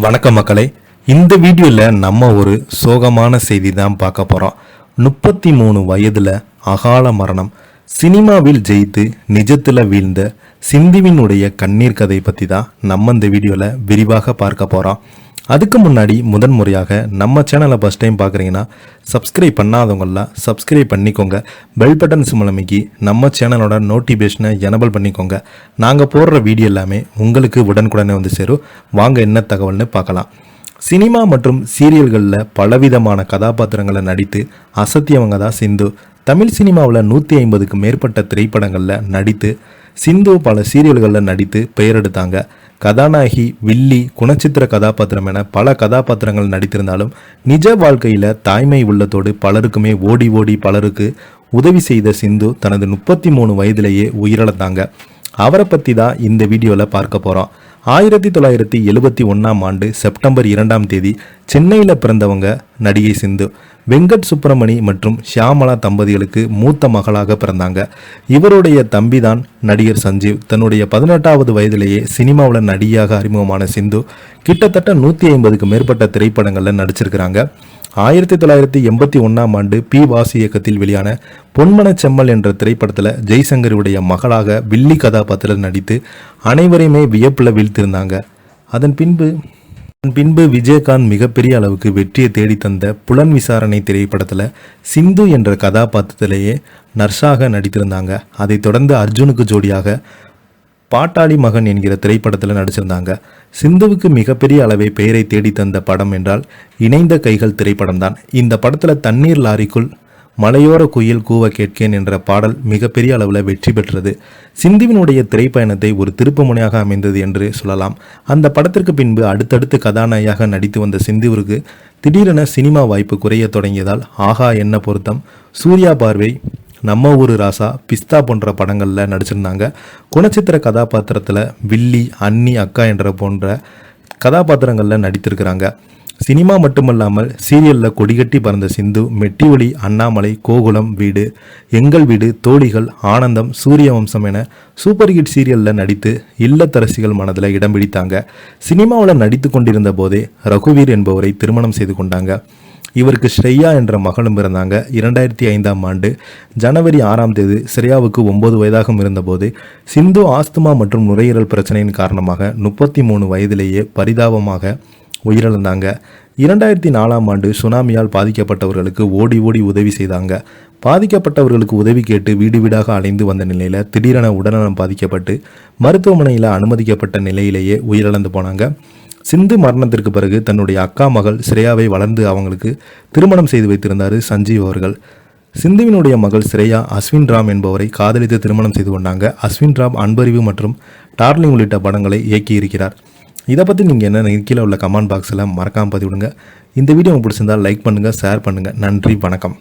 வணக்கம் மக்களே. இந்த வீடியோவில் நம்ம ஒரு சோகமான செய்தி தான் பார்க்க போகிறோம். 33 வயதில் அகால மரணம். சினிமாவில் ஜெயித்து நிஜத்தில் வீழ்ந்த சிந்துவினுடைய கண்ணீர் கதை பற்றி தான் நம்ம இந்த வீடியோவில் விரிவாக பார்க்க போகிறோம். அதுக்கு முன்னாடி முதன்முறையாக நம்ம சேனலை ஃபஸ்ட் டைம் பார்க்குறீங்கன்னா சப்ஸ்கிரைப் பண்ணாதவங்களாம் சப்ஸ்கிரைப் பண்ணிக்கோங்க. பெல் பட்டன் சிம்பல் அமைக்கி நம்ம சேனலோட நோட்டிஃபிகேஷனை எனபிள் பண்ணிக்கோங்க. நாங்கள் போடுற வீடியோ எல்லாமே உங்களுக்கு உடனுக்குடனே வந்து சேரும். வாங்க என்ன தகவல்னு பார்க்கலாம். சினிமா மற்றும் சீரியல்களில் பலவிதமான கதாபாத்திரங்களை நடித்து அசத்தியவங்க தான் சிந்து. தமிழ் சினிமாவில் 150க்கு மேற்பட்ட திரைப்படங்களில் நடித்து சிந்து பல சீரியல்களில் நடித்து பெயர் எடுத்தாங்க. கதாநாயகி, வில்லி, குணச்சித்திர கதாபாத்திரம் என பல கதாபாத்திரங்கள் நடித்திருந்தாலும் நிஜ வாழ்க்கையில் தாய்மை உள்ளத்தோடு பலருக்குமே ஓடி ஓடி பலருக்கு உதவி செய்த சிந்து தனது 33 வயதிலேயே உயிரிழந்தாங்க. அவரை பற்றி தான் இந்த வீடியோவில் பார்க்க போகிறோம். 1971ஆம் ஆண்டு செப்டம்பர் 2ஆம் தேதி சென்னையில் பிறந்தவங்க நடிகை சிந்து. வெங்கட் சுப்பிரமணி மற்றும் ஷியாமலா தம்பதிகளுக்கு மூத்த மகளாக பிறந்தாங்க. இவருடைய தம்பிதான் நடிகர் சஞ்சீவ். தன்னுடைய 18வது வயதிலேயே சினிமாவில் நடிகையாக அறிமுகமான சிந்து கிட்டத்தட்ட 150க்கு மேற்பட்ட திரைப்படங்களில் நடிச்சிருக்கிறாங்க. 1981ஆம் ஆண்டு பி வாசு இயக்கத்தில் வெளியான பொன்மனச் செம்மல் என்ற திரைப்படத்தில் ஜெய்சங்கருடைய மகளாக வில்லி கதாபாத்திரத்தில் நடித்து அனைவரையுமே வியப்பில் வீழ்த்திருந்தாங்க. அதன் பின்பு விஜயகாந்த் மிகப்பெரிய அளவுக்கு வெற்றியை தேடித்தந்த புலன் விசாரணை திரைப்படத்தில் சிந்து என்ற கதாபாத்திரத்திலேயே நர்ஸாக நடித்திருந்தாங்க. அதைத் தொடர்ந்து அர்ஜுனுக்கு ஜோடியாக பாட்டாளி மகன் என்கிற திரைப்படத்தில் நடிச்சிருந்தாங்க. சிந்துவுக்கு மிகப்பெரிய அளவை பெயரை தேடி தந்த படம் என்றால் இணைந்த கைகள் திரைப்படம் தான். இந்த படத்தில் தண்ணீர் லாரிக்குள் மலையோர குயில் கூவ கேட்கேன் என்ற பாடல் மிகப்பெரிய அளவில் வெற்றி பெற்றது. சிந்துவினுடைய திரைப்பயணத்தை ஒரு திருப்புமுனையாக அமைந்தது என்று சொல்லலாம். அந்த படத்திற்கு பின்பு அடுத்தடுத்து கதாநாயகியாக நடித்து வந்த சிந்துவிற்கு திடீரென சினிமா வாய்ப்பு குறைய தொடங்கியதால் ஆஹா என்ன பொருத்தம், சூர்யா பார்வை, நம்ம ஊரு ராசா, பிஸ்தா போன்ற படங்களில் நடிச்சிருந்தாங்க. குணச்சித்திர கதாபாத்திரத்தில் வில்லி, அண்ணி, அக்கா என்ற போன்ற கதாபாத்திரங்களில் நடித்திருக்கிறாங்க. சினிமா மட்டுமல்லாமல் சீரியலில் கொடிகட்டி பறந்த சிந்து மெட்டி ஒலி, அண்ணாமலை, கோகுலம் வீடு, எங்கள் வீடு, தோழிகள், ஆனந்தம், சூரிய வம்சம் என சூப்பர் ஹிட் சீரியலில் நடித்து இல்லத்தரசிகள் மனதில் இடம் பிடித்தாங்க. சினிமாவில் நடித்து கொண்டிருந்த போதே ரகுவீர் என்பவரை திருமணம் செய்து கொண்டாங்க. இவருக்கு ஸ்ரேயா என்ற மகளும் பிறந்தாங்க. 2005ஆம் ஆண்டு ஜனவரி 6ஆம் தேதி ஸ்ரேயாவுக்கு 9 வயதாகவும் இருந்தபோது சிந்து ஆஸ்துமா மற்றும் நுரையீரல் பிரச்சனையின் காரணமாக 33 வயதிலேயே பரிதாபமாக உயிரிழந்தாங்க. 2004ஆம் ஆண்டு சுனாமியால் பாதிக்கப்பட்டவர்களுக்கு ஓடி ஓடி உதவி செய்தாங்க. பாதிக்கப்பட்டவர்களுக்கு உதவி கேட்டு வீடு வீடாக அலைந்து வந்த நிலையில் திடீரென உடல்நலம் பாதிக்கப்பட்டு மருத்துவமனையில் அனுமதிக்கப்பட்ட நிலையிலேயே உயிரிழந்து போனாங்க. சிந்து மரணத்திற்கு பிறகு தன்னுடைய அக்கா மகள் ஸ்ரேயாவை வளர்ந்து அவங்களுக்கு திருமணம் செய்து வைத்திருந்தார் சஞ்சீவ் அவர்கள். சிந்துவினுடைய மகள் ஸ்ரேயா அஸ்வின் ராம் என்பவரை காதலித்து திருமணம் செய்து கொண்டாங்க. அஸ்வின் ராம் அன்பறிவு மற்றும் டார்லிங் உள்ளிட்ட படங்களை இயக்கியிருக்கிறார். இதை பற்றி நீங்கள் என்ன கீழே உள்ள கமெண்ட் பாக்ஸில் மறக்காமல் பதிவிடுங்க. இந்த வீடியோ உங்களுக்கு பிடிச்சிருந்தால் லைக் பண்ணுங்கள், ஷேர் பண்ணுங்கள். நன்றி, வணக்கம்.